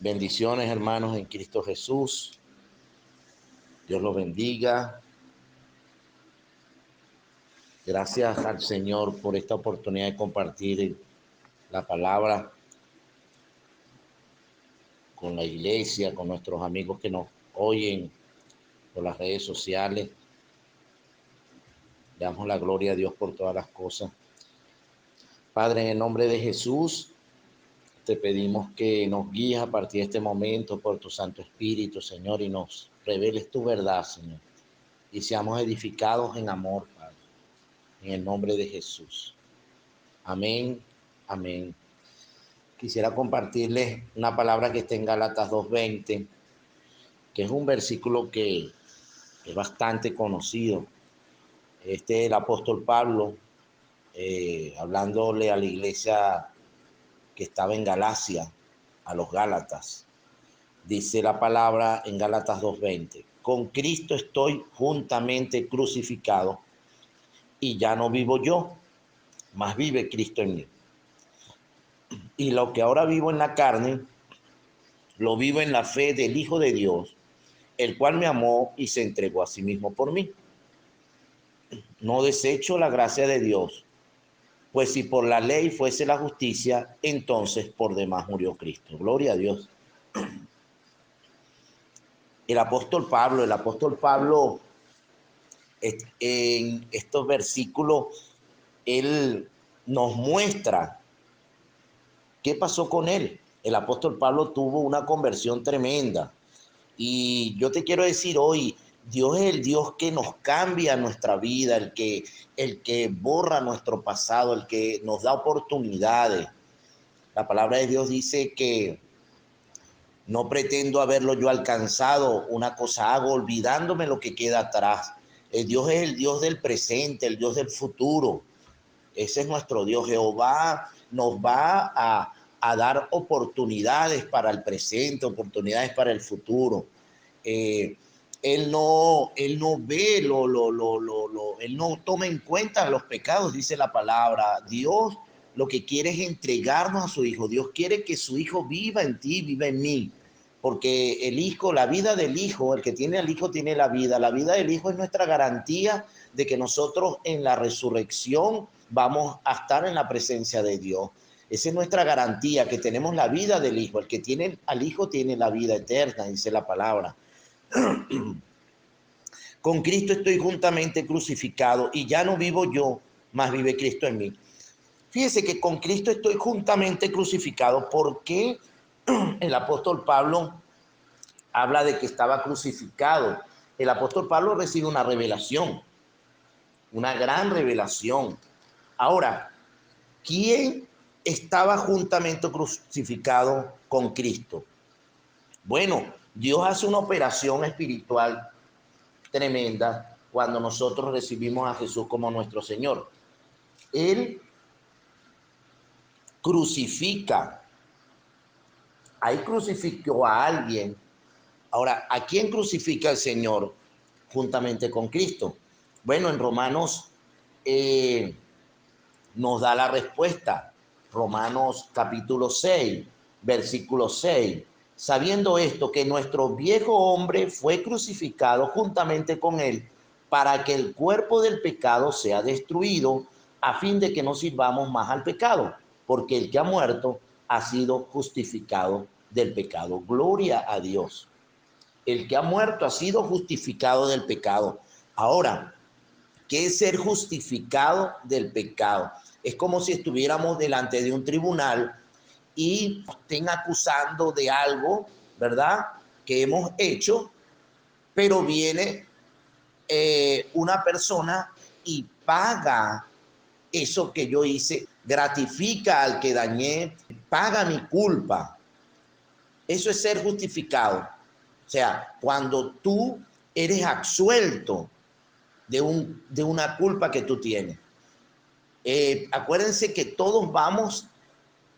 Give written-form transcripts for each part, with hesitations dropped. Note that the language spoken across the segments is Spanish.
Bendiciones, hermanos, en Cristo Jesús. Dios los bendiga. Gracias al Señor por esta oportunidad de compartir la palabra con la iglesia, con nuestros amigos que nos oyen por las redes sociales. Le damos la gloria a Dios por todas las cosas. Padre, en el nombre de Jesús, te pedimos que nos guíes a partir de este momento por tu Santo Espíritu, Señor, y nos reveles tu verdad, Señor. Y seamos edificados en amor, Padre, en el nombre de Jesús. Amén, amén. Quisiera compartirles una palabra que está en Gálatas 2:20, que es un versículo que es bastante conocido. Este es el apóstol Pablo, hablándole a la iglesia que estaba en Galacia, a los Gálatas. Dice la palabra en Gálatas 2:20: con Cristo estoy juntamente crucificado, y ya no vivo yo, mas vive Cristo en mí. Y lo que ahora vivo en la carne, lo vivo en la fe del Hijo de Dios, el cual me amó y se entregó a sí mismo por mí. No desecho la gracia de Dios, pues si por la ley fuese la justicia, entonces por demás murió Cristo. Gloria a Dios. El apóstol Pablo, en estos versículos, él nos muestra qué pasó con él. El apóstol Pablo tuvo una conversión tremenda. Y yo te quiero decir hoy, Dios es el Dios que nos cambia nuestra vida, el que borra nuestro pasado, el que nos da oportunidades. La palabra de Dios dice que no pretendo haberlo yo alcanzado, una cosa hago, olvidándome lo que queda atrás. El Dios es el Dios del presente, el Dios del futuro. Ese es nuestro Dios. Jehová nos va a dar oportunidades para el presente, oportunidades para el futuro. Eh, él no ve, él no toma en cuenta los pecados, dice la palabra. Dios lo que quiere es entregarnos a su Hijo. Dios quiere que su Hijo viva en ti, viva en mí. Porque el Hijo, la vida del Hijo, el que tiene al Hijo tiene la vida. La vida del Hijo es nuestra garantía de que nosotros en la resurrección vamos a estar en la presencia de Dios. Esa es nuestra garantía, que tenemos la vida del Hijo. El que tiene al Hijo tiene la vida eterna, dice la palabra. Con Cristo estoy juntamente crucificado, y ya no vivo yo, mas vive Cristo en mí. Fíjese que con Cristo estoy juntamente crucificado. ¿Por qué el apóstol Pablo habla de que estaba crucificado? El apóstol Pablo recibe una revelación, una gran revelación. Ahora, ¿quién estaba juntamente crucificado con Cristo? Bueno, Dios hace una operación espiritual tremenda cuando nosotros recibimos a Jesús como nuestro Señor. Él crucifica, ahí crucificó a alguien. Ahora, ¿a quién crucifica el Señor juntamente con Cristo? Bueno, en Romanos nos da la respuesta. Romanos capítulo 6, versículo 6. Sabiendo esto, que nuestro viejo hombre fue crucificado juntamente con él, para que el cuerpo del pecado sea destruido, a fin de que no sirvamos más al pecado, porque el que ha muerto ha sido justificado del pecado. Gloria a Dios. El que ha muerto ha sido justificado del pecado. Ahora, ¿qué es ser justificado del pecado? Es como si estuviéramos delante de un tribunal y nos estén acusando de algo, ¿verdad?, que hemos hecho, pero viene una persona y paga eso que yo hice, gratifica al que dañé, paga mi culpa. Eso es ser justificado. O sea, cuando tú eres absuelto de una culpa que tú tienes. Acuérdense que todos vamos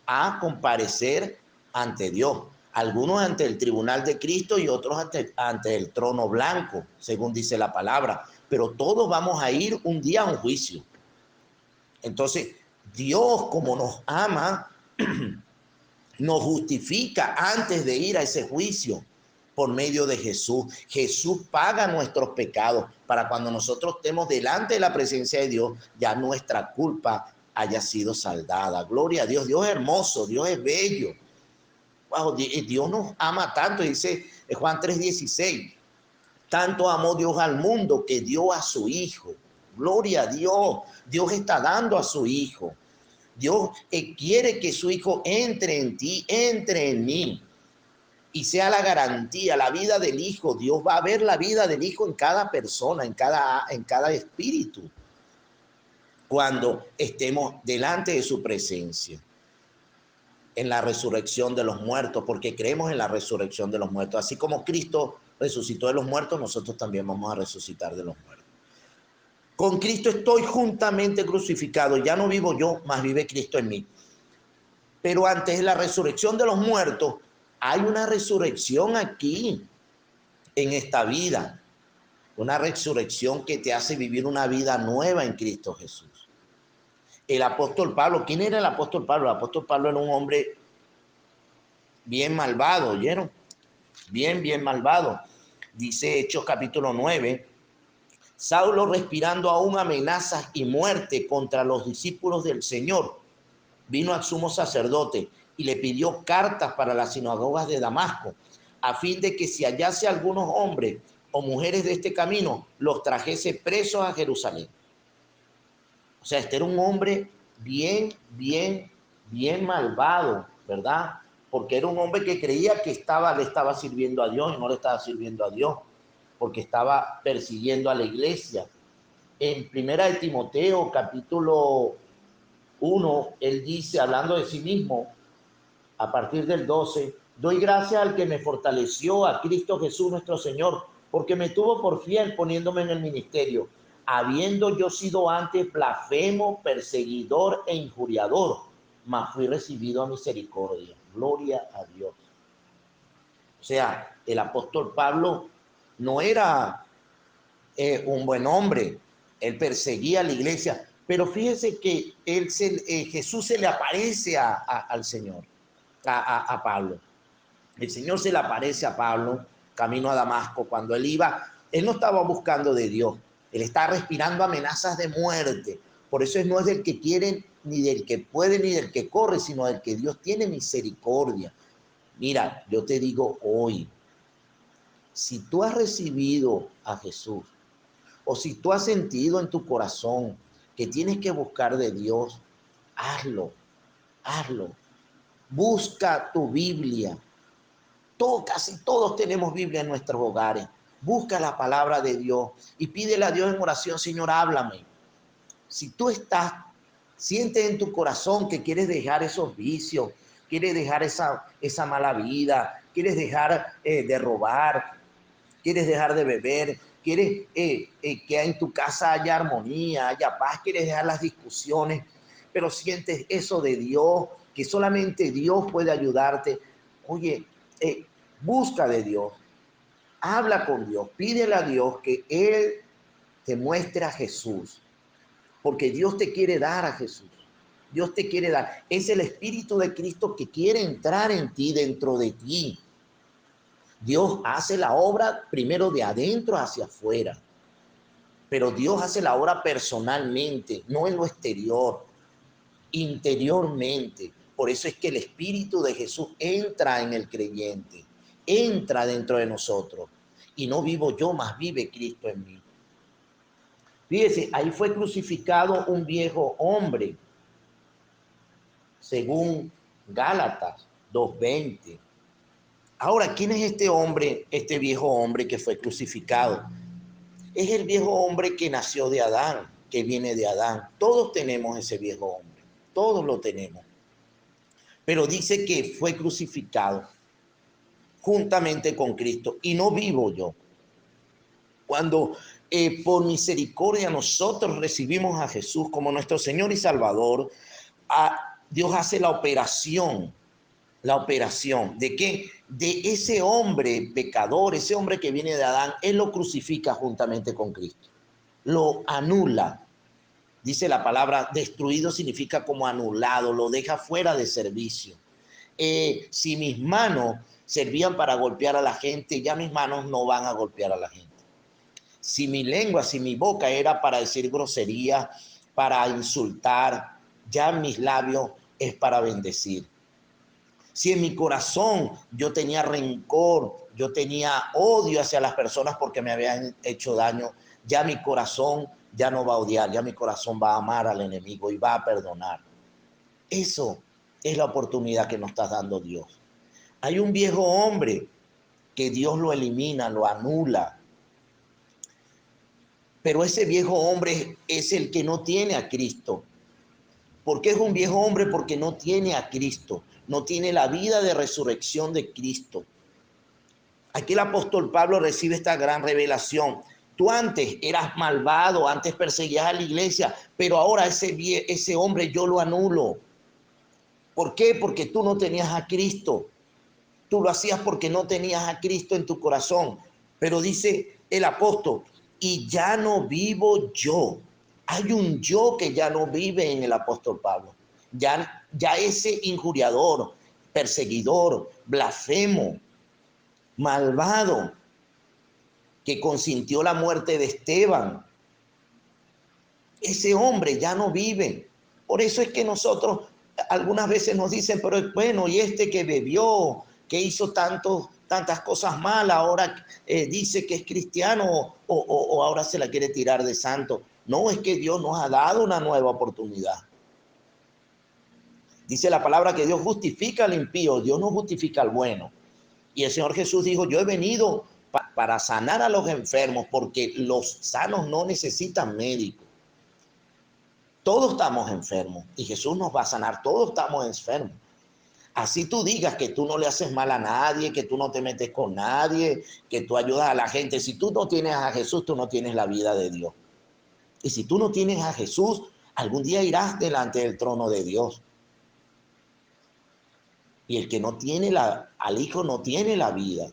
a comparecer ante Dios. Algunos ante el tribunal de Cristo y otros ante el trono blanco, según dice la palabra. Pero todos vamos a ir un día a un juicio. Entonces, Dios, como nos ama, nos justifica antes de ir a ese juicio por medio de Jesús. Jesús paga nuestros pecados para cuando nosotros estemos delante de la presencia de Dios, ya nuestra culpa haya sido saldada. Gloria a Dios. Dios es hermoso, Dios es bello. Wow, Dios nos ama tanto, dice Juan 3:16. Tanto amó Dios al mundo que dio a su Hijo. Gloria a Dios. Dios está dando a su Hijo. Dios quiere que su Hijo entre en ti, entre en mí, y sea la garantía, la vida del Hijo. Dios va a ver la vida del Hijo en cada persona, en cada espíritu, cuando estemos delante de su presencia, en la resurrección de los muertos, porque creemos en la resurrección de los muertos. Así como Cristo resucitó de los muertos, nosotros también vamos a resucitar de los muertos. Con Cristo estoy juntamente crucificado, ya no vivo yo, mas vive Cristo en mí. Pero antes de la resurrección de los muertos, hay una resurrección aquí, en esta vida. Una resurrección que te hace vivir una vida nueva en Cristo Jesús. El apóstol Pablo, ¿quién era el apóstol Pablo? El apóstol Pablo era un hombre bien malvado, ¿oyeron? Bien malvado. Dice Hechos capítulo 9, Saulo respirando aún amenazas y muerte contra los discípulos del Señor, vino al sumo sacerdote y le pidió cartas para las sinagogas de Damasco, a fin de que si hallase algunos hombres o mujeres de este camino, los trajese presos a Jerusalén. O sea, este era un hombre bien malvado, ¿verdad? Porque era un hombre que creía que le estaba sirviendo a Dios y no le estaba sirviendo a Dios, porque estaba persiguiendo a la iglesia. En Primera de Timoteo, capítulo 1, él dice, hablando de sí mismo, a partir del 12, doy gracias al que me fortaleció, a Cristo Jesús nuestro Señor, porque me tuvo por fiel poniéndome en el ministerio, habiendo yo sido antes blasfemo, perseguidor e injuriador, mas fui recibido a misericordia. Gloria a Dios. O sea, el apóstol Pablo no era un buen hombre, él perseguía a la iglesia, pero fíjese que Jesús se le aparece al Señor, a Pablo. El Señor se le aparece a Pablo camino a Damasco. Cuando él iba, él no estaba buscando de Dios, él está respirando amenazas de muerte. Por eso no es del que quiere, ni del que puede, ni del que corre, sino del que Dios tiene misericordia. Mira, yo te digo hoy, si tú has recibido a Jesús, o si tú has sentido en tu corazón que tienes que buscar de Dios, hazlo. Busca tu Biblia. Casi todos tenemos Biblia en nuestros hogares. Busca la palabra de Dios y pídele a Dios en oración, Señor, háblame. Si tú sientes en tu corazón que quieres dejar esos vicios, quieres dejar esa mala vida, quieres dejar de robar, quieres dejar de beber, quieres que en tu casa haya armonía, haya paz, quieres dejar las discusiones, pero sientes eso de Dios, que solamente Dios puede ayudarte. Oye, busca de Dios, habla con Dios, pídele a Dios que Él te muestre a Jesús, porque Dios te quiere dar a Jesús. Dios te quiere dar. Es el Espíritu de Cristo que quiere entrar en ti, dentro de ti. Dios hace la obra primero de adentro hacia afuera, pero Dios hace la obra personalmente, no en lo exterior, interiormente. Por eso es que el Espíritu de Jesús entra en el creyente, entra dentro de nosotros. Y no vivo yo, mas vive Cristo en mí. Fíjese, ahí fue crucificado un viejo hombre, según Gálatas 2:20. Ahora, ¿quién es este hombre, este viejo hombre que fue crucificado? Es el viejo hombre que nació de Adán, que viene de Adán. Todos tenemos ese viejo hombre, todos lo tenemos. Pero dice que fue crucificado juntamente con Cristo y no vivo yo. Cuando por misericordia nosotros recibimos a Jesús como nuestro Señor y Salvador, Dios hace la operación ¿de qué? De ese hombre pecador, ese hombre que viene de Adán, Él lo crucifica juntamente con Cristo, lo anula. Dice la palabra, destruido significa como anulado, lo deja fuera de servicio. Si mis manos servían para golpear a la gente, ya mis manos no van a golpear a la gente. Si mi lengua, si mi boca era para decir grosería, para insultar, ya mis labios es para bendecir. Si en mi corazón yo tenía rencor, yo tenía odio hacia las personas porque me habían hecho daño, ya mi corazón ya no va a odiar, ya mi corazón va a amar al enemigo y va a perdonar. Eso es la oportunidad que nos está dando Dios. Hay un viejo hombre que Dios lo elimina, lo anula. Pero ese viejo hombre es el que no tiene a Cristo. ¿Por qué es un viejo hombre? Porque no tiene a Cristo, no tiene la vida de resurrección de Cristo. Aquí el apóstol Pablo recibe esta gran revelación. Tú antes eras malvado, antes perseguías a la iglesia, pero ahora ese hombre yo lo anulo. ¿Por qué? Porque tú no tenías a Cristo. Tú lo hacías porque no tenías a Cristo en tu corazón. Pero dice el apóstol, y ya no vivo yo. Hay un yo que ya no vive en el apóstol Pablo. Ya ese injuriador, perseguidor, blasfemo, malvado, que consintió la muerte de Esteban, ese hombre ya no vive. Por eso es que nosotros algunas veces nos dicen, pero bueno, y este que bebió, que hizo tantas cosas malas, ahora dice que es cristiano o ahora se la quiere tirar de santo. No, es que Dios nos ha dado una nueva oportunidad. Dice la palabra que Dios justifica al impío, Dios no justifica al bueno. Y el Señor Jesús dijo, yo he venido para sanar a los enfermos, porque los sanos no necesitan médicos. Todos estamos enfermos y Jesús nos va a sanar, todos estamos enfermos. Así tú digas que tú no le haces mal a nadie, que tú no te metes con nadie, que tú ayudas a la gente. Si tú no tienes a Jesús, tú no tienes la vida de Dios. Y si tú no tienes a Jesús, algún día irás delante del trono de Dios. Y el que no tiene al Hijo no tiene la vida.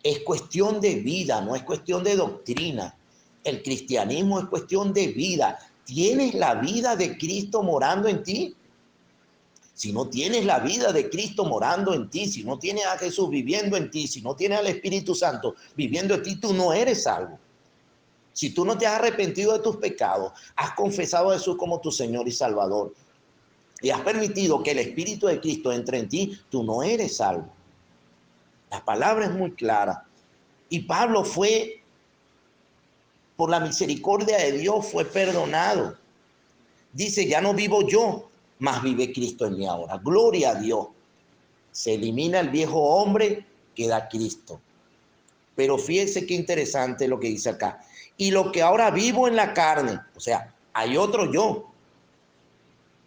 Es cuestión de vida, no es cuestión de doctrina. El cristianismo es cuestión de vida. ¿Tienes la vida de Cristo morando en ti? Si no tienes la vida de Cristo morando en ti, si no tienes a Jesús viviendo en ti, si no tienes al Espíritu Santo viviendo en ti, tú no eres salvo. Si tú no te has arrepentido de tus pecados, has confesado a Jesús como tu Señor y Salvador y has permitido que el Espíritu de Cristo entre en ti, tú no eres salvo. La palabra es muy clara. Y Pablo fue, por la misericordia de Dios, fue perdonado. Dice, ya no vivo yo, mas vive Cristo en mí ahora. Gloria a Dios. Se elimina el viejo hombre, queda Cristo. Pero fíjense qué interesante lo que dice acá. Y lo que ahora vivo en la carne, o sea, hay otro yo.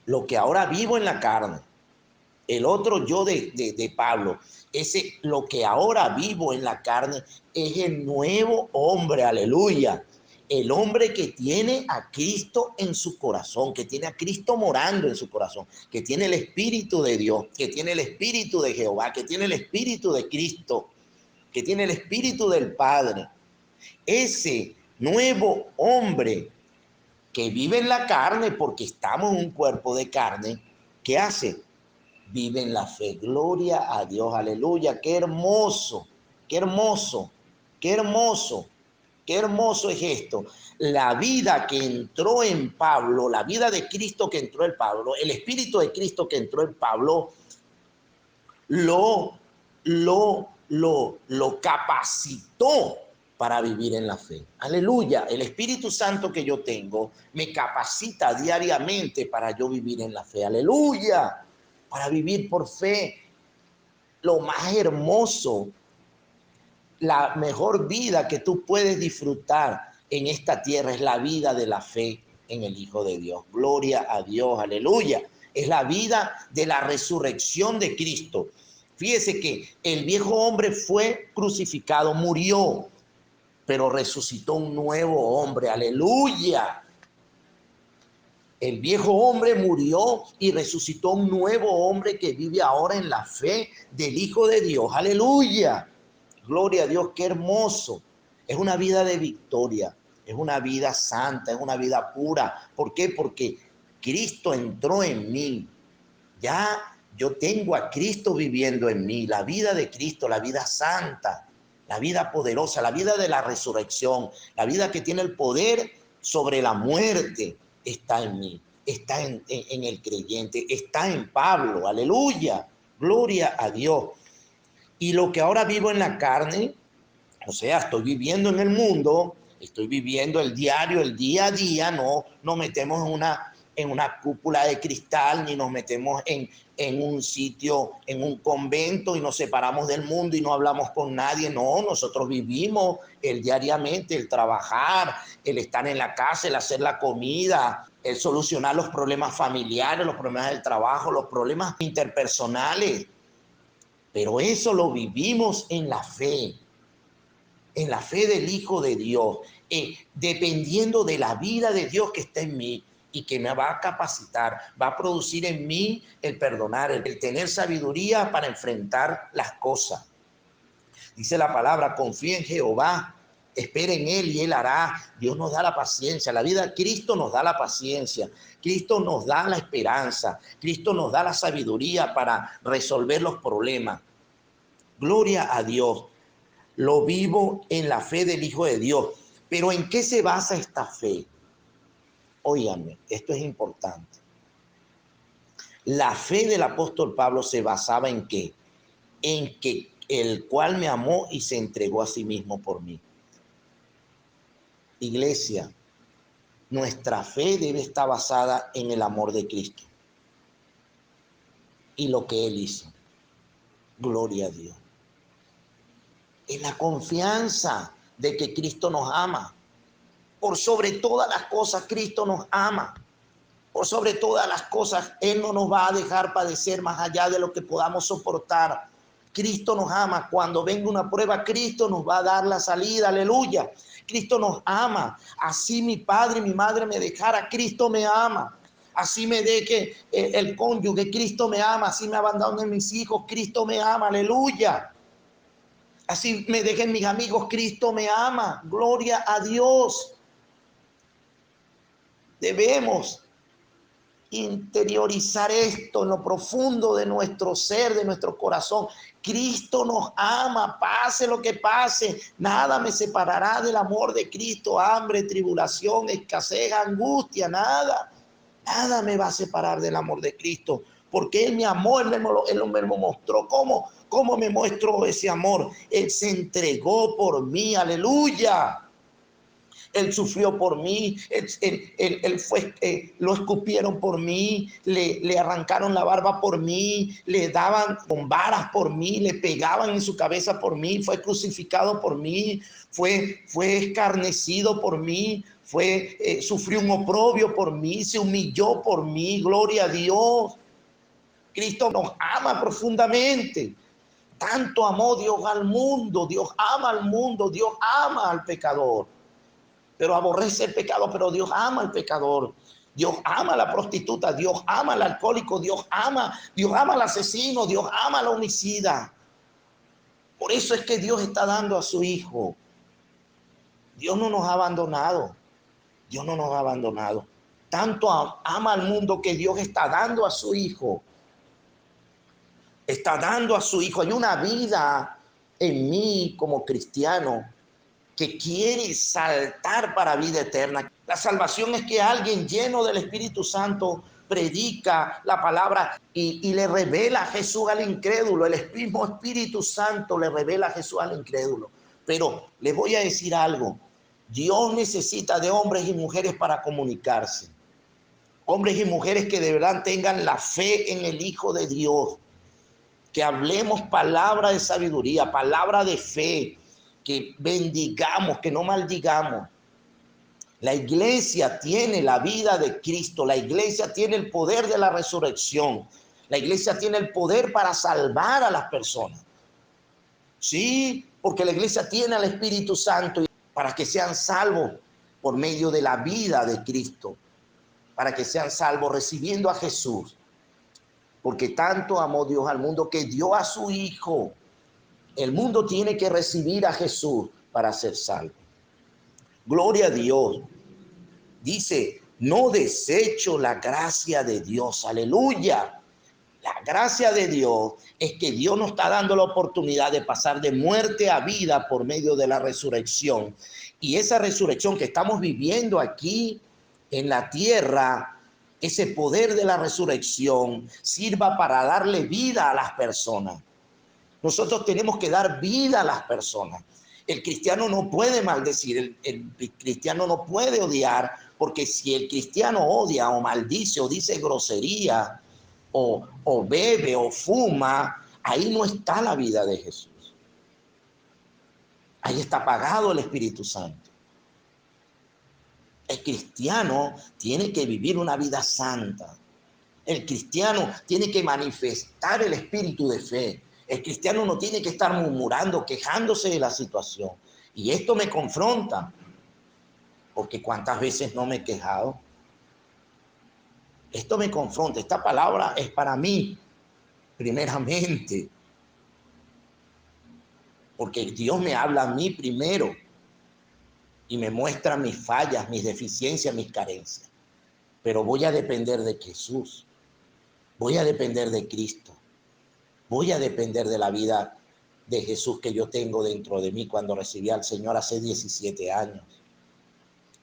Lo que ahora vivo en la carne, el otro yo de Pablo, ese lo que ahora vivo en la carne es el nuevo hombre, aleluya. El hombre que tiene a Cristo en su corazón, que tiene a Cristo morando en su corazón, que tiene el Espíritu de Dios, que tiene el Espíritu de Jehová, que tiene el Espíritu de Cristo, que tiene el Espíritu del Padre. Ese nuevo hombre que vive en la carne, porque estamos en un cuerpo de carne, ¿qué hace? Vive en la fe. Gloria a Dios, aleluya. Qué hermoso, qué hermoso, qué hermoso, qué hermoso es esto. La vida que entró en Pablo, la vida de Cristo que entró en Pablo, el Espíritu de Cristo que entró en Pablo, lo capacitó para vivir en la fe. Aleluya. El Espíritu Santo que yo tengo me capacita diariamente para yo vivir en la fe. Aleluya. Para vivir por fe. Lo más hermoso, la mejor vida que tú puedes disfrutar en esta tierra es la vida de la fe en el Hijo de Dios. Gloria a Dios. Aleluya. Es la vida de la resurrección de Cristo. Fíjese que el viejo hombre fue crucificado, murió, pero resucitó un nuevo hombre. Aleluya. El viejo hombre murió y resucitó un nuevo hombre que vive ahora en la fe del Hijo de Dios. Aleluya. Gloria a Dios, qué hermoso. Es una vida de victoria, es una vida santa, es una vida pura. ¿Por qué? Porque Cristo entró en mí. Ya Yo tengo a Cristo viviendo en mí, la vida de Cristo, la vida santa, la vida poderosa, la vida de la resurrección, la vida que tiene el poder sobre la muerte, está en mí, está en el creyente, está en Pablo, aleluya, gloria a Dios. Y lo que ahora vivo en la carne, o sea, estoy viviendo en el mundo, estoy viviendo el diario, el día a día, no nos metemos en una cúpula de cristal, ni nos metemos en un sitio, en un convento y nos separamos del mundo y no hablamos con nadie. No, nosotros vivimos el diariamente, el trabajar, el estar en la casa, el hacer la comida, el solucionar los problemas familiares, los problemas del trabajo, los problemas interpersonales. Pero eso lo vivimos en la fe del Hijo de Dios, dependiendo de la vida de Dios que está en mí y que me va a capacitar, va a producir en mí el perdonar, el tener sabiduría para enfrentar las cosas. Dice la palabra, confía en Jehová, espera en Él y Él hará. Dios nos da la paciencia, la vida de Cristo nos da la paciencia, Cristo nos da la esperanza, Cristo nos da la sabiduría para resolver los problemas. Gloria a Dios. Lo vivo en la fe del Hijo de Dios. Pero ¿en qué se basa esta fe? Óigame, esto es importante. La fe del apóstol Pablo se basaba ¿en qué? En que el cual me amó y se entregó a sí mismo por mí. Iglesia, nuestra fe debe estar basada en el amor de Cristo y lo que Él hizo. Gloria a Dios. En la confianza de que Cristo nos ama. Por sobre todas las cosas, Cristo nos ama. Por sobre todas las cosas, Él no nos va a dejar padecer más allá de lo que podamos soportar. Cristo nos ama. Cuando venga una prueba, Cristo nos va a dar la salida. Aleluya. Cristo nos ama. Así mi padre y mi madre me dejara, Cristo me ama. Así me deje el cónyuge, Cristo me ama. Así me abandonen mis hijos, Cristo me ama. Aleluya. Así me dejen mis amigos, Cristo me ama. Gloria a Dios. Debemos interiorizar esto en lo profundo de nuestro ser, de nuestro corazón. Cristo nos ama, pase lo que pase, nada me separará del amor de Cristo, hambre, tribulación, escasez, angustia, nada me va a separar del amor de Cristo, porque Él me amó, Él me lo mostró. ¿Cómo me mostró ese amor? Él se entregó por mí, aleluya. Él sufrió por mí, él fue, lo escupieron por mí, le arrancaron la barba por mí, le daban con varas por mí, le pegaban en su cabeza por mí, fue crucificado por mí, fue escarnecido por mí, sufrió un oprobio por mí, se humilló por mí, gloria a Dios. Cristo nos ama profundamente. Tanto amó Dios al mundo, Dios ama al mundo, Dios ama al pecador. Pero aborrece el pecado, pero Dios ama al pecador. Dios ama a la prostituta, Dios ama al alcohólico, Dios ama al asesino, Dios ama al homicida. Por eso es que Dios está dando a su Hijo. Dios no nos ha abandonado. Dios no nos ha abandonado. Tanto ama al mundo que Dios está dando a su Hijo. Está dando a su Hijo. Hay una vida en mí como cristiano que quiere saltar para vida eterna. La salvación es que alguien lleno del Espíritu Santo predica la palabra y le revela a Jesús al incrédulo. El mismo Espíritu Santo le revela a Jesús al incrédulo. Pero les voy a decir algo. Dios necesita de hombres y mujeres para comunicarse. Hombres y mujeres que de verdad tengan la fe en el Hijo de Dios. Que hablemos palabra de sabiduría, palabra de fe, que bendigamos, que no maldigamos. La iglesia tiene la vida de Cristo, la iglesia tiene el poder de la resurrección, la iglesia tiene el poder para salvar a las personas. Sí, porque la iglesia tiene al Espíritu Santo para que sean salvos por medio de la vida de Cristo, para que sean salvos recibiendo a Jesús. Porque tanto amó Dios al mundo que dio a su Hijo. El mundo tiene que recibir a Jesús para ser salvo. Gloria a Dios. Dice, no desecho la gracia de Dios. Aleluya. La gracia de Dios es que Dios nos está dando la oportunidad de pasar de muerte a vida por medio de la resurrección. Y esa resurrección que estamos viviendo aquí en la tierra, ese poder de la resurrección sirva para darle vida a las personas. Nosotros tenemos que dar vida a las personas. El cristiano no puede maldecir, el cristiano no puede odiar, porque si el cristiano odia o maldice o dice grosería o bebe o fuma, ahí no está la vida de Jesús. Ahí está apagado el Espíritu Santo. El cristiano tiene que vivir una vida santa. El cristiano tiene que manifestar el espíritu de fe. El cristiano no tiene que estar murmurando, quejándose de la situación. Y esto me confronta, porque cuántas veces no me he quejado. Esto me confronta. Esta palabra es para mí, primeramente, porque Dios me habla a mí primero y me muestra mis fallas, mis deficiencias, mis carencias. Pero voy a depender de Jesús. Voy a depender de Cristo. Voy a depender de la vida de Jesús que yo tengo dentro de mí cuando recibí al Señor hace 17 años.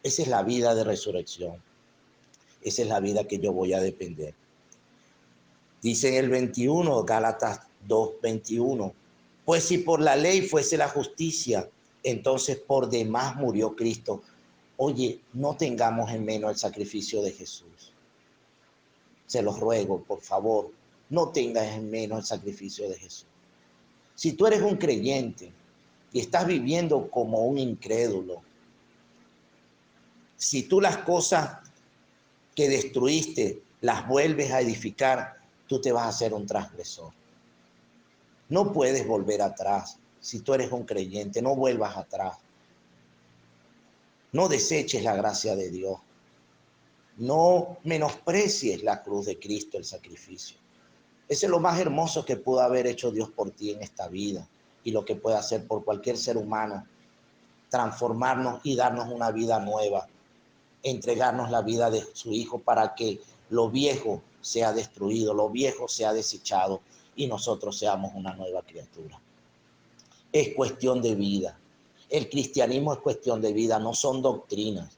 Esa es la vida de resurrección. Esa es la vida que yo voy a depender. Dice en el 21, Gálatas 2:21, pues si por la ley fuese la justicia, entonces por demás murió Cristo. Oye, no tengamos en menos el sacrificio de Jesús. Se los ruego, por favor, no tengas en menos el sacrificio de Jesús. Si tú eres un creyente y estás viviendo como un incrédulo, si tú las cosas que destruiste las vuelves a edificar, tú te vas a hacer un transgresor. No puedes volver atrás. Si tú eres un creyente, no vuelvas atrás. No deseches la gracia de Dios. No menosprecies la cruz de Cristo, el sacrificio. Ese es lo más hermoso que pudo haber hecho Dios por ti en esta vida y lo que puede hacer por cualquier ser humano, transformarnos y darnos una vida nueva, entregarnos la vida de su Hijo para que lo viejo sea destruido, lo viejo sea desechado y nosotros seamos una nueva criatura. Es cuestión de vida. El cristianismo es cuestión de vida, no son doctrinas,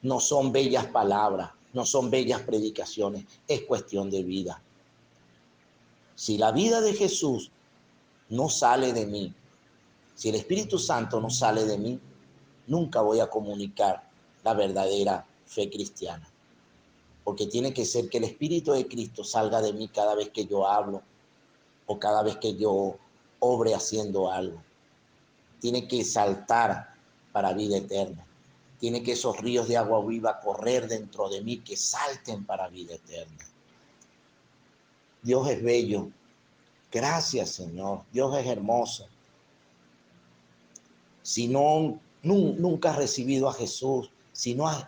no son bellas palabras, no son bellas predicaciones, es cuestión de vida. Si la vida de Jesús no sale de mí, si el Espíritu Santo no sale de mí, nunca voy a comunicar la verdadera fe cristiana. Porque tiene que ser que el Espíritu de Cristo salga de mí cada vez que yo hablo o cada vez que yo obre haciendo algo. Tiene que saltar para vida eterna. Tiene que esos ríos de agua viva correr dentro de mí, que salten para vida eterna. Dios es bello. Gracias, Señor. Dios es hermoso. Si no, nunca has recibido a Jesús, si no has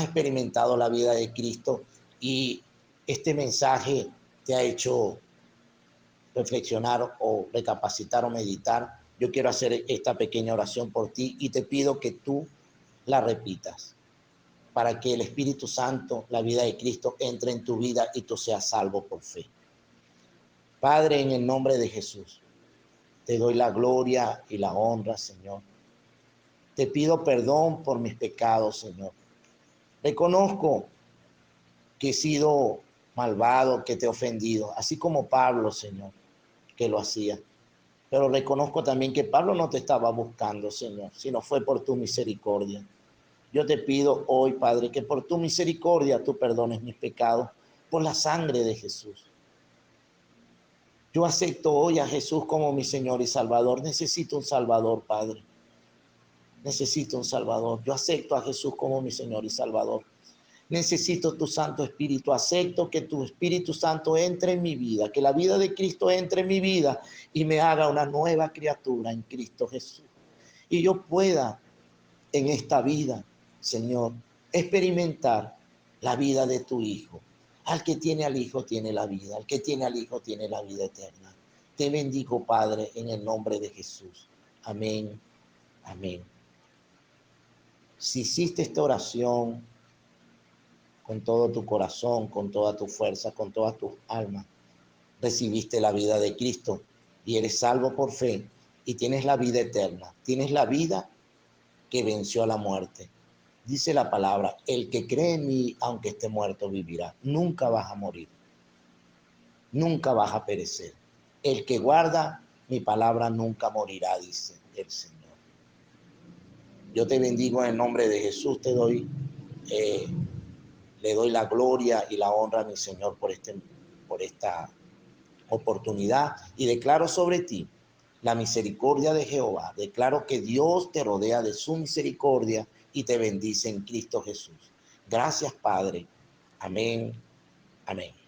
experimentado la vida de Cristo y este mensaje te ha hecho reflexionar o recapacitar o meditar, yo quiero hacer esta pequeña oración por ti y te pido que tú la repitas para que el Espíritu Santo, la vida de Cristo, entre en tu vida y tú seas salvo por fe. Padre, en el nombre de Jesús, te doy la gloria y la honra, Señor. Te pido perdón por mis pecados, Señor. Reconozco que he sido malvado, que te he ofendido, así como Pablo, Señor, que lo hacía. Pero reconozco también que Pablo no te estaba buscando, Señor, sino fue por tu misericordia. Yo te pido hoy, Padre, que por tu misericordia tú perdones mis pecados por la sangre de Jesús. Yo acepto hoy a Jesús como mi Señor y Salvador. Necesito un Salvador, Padre. Necesito un Salvador. Yo acepto a Jesús como mi Señor y Salvador. Necesito tu Santo Espíritu. Acepto que tu Espíritu Santo entre en mi vida, que la vida de Cristo entre en mi vida y me haga una nueva criatura en Cristo Jesús. Y yo pueda en esta vida, Señor, experimentar la vida de tu Hijo. Al que tiene al Hijo tiene la vida. Al que tiene al Hijo tiene la vida eterna. Te bendigo, Padre, en el nombre de Jesús. Amén. Amén. Si hiciste esta oración con todo tu corazón, con toda tu fuerza, con todas tus almas, recibiste la vida de Cristo y eres salvo por fe y tienes la vida eterna, tienes la vida que venció a la muerte. Dice la palabra, el que cree en mí, aunque esté muerto, vivirá. Nunca vas a morir, nunca vas a perecer. El que guarda mi palabra nunca morirá, dice el Señor. Yo te bendigo en el nombre de Jesús, eh, le doy la gloria y la honra a mi Señor por esta oportunidad y declaro sobre ti la misericordia de Jehová. Declaro que Dios te rodea de su misericordia y te bendice en Cristo Jesús. Gracias, Padre. Amén. Amén.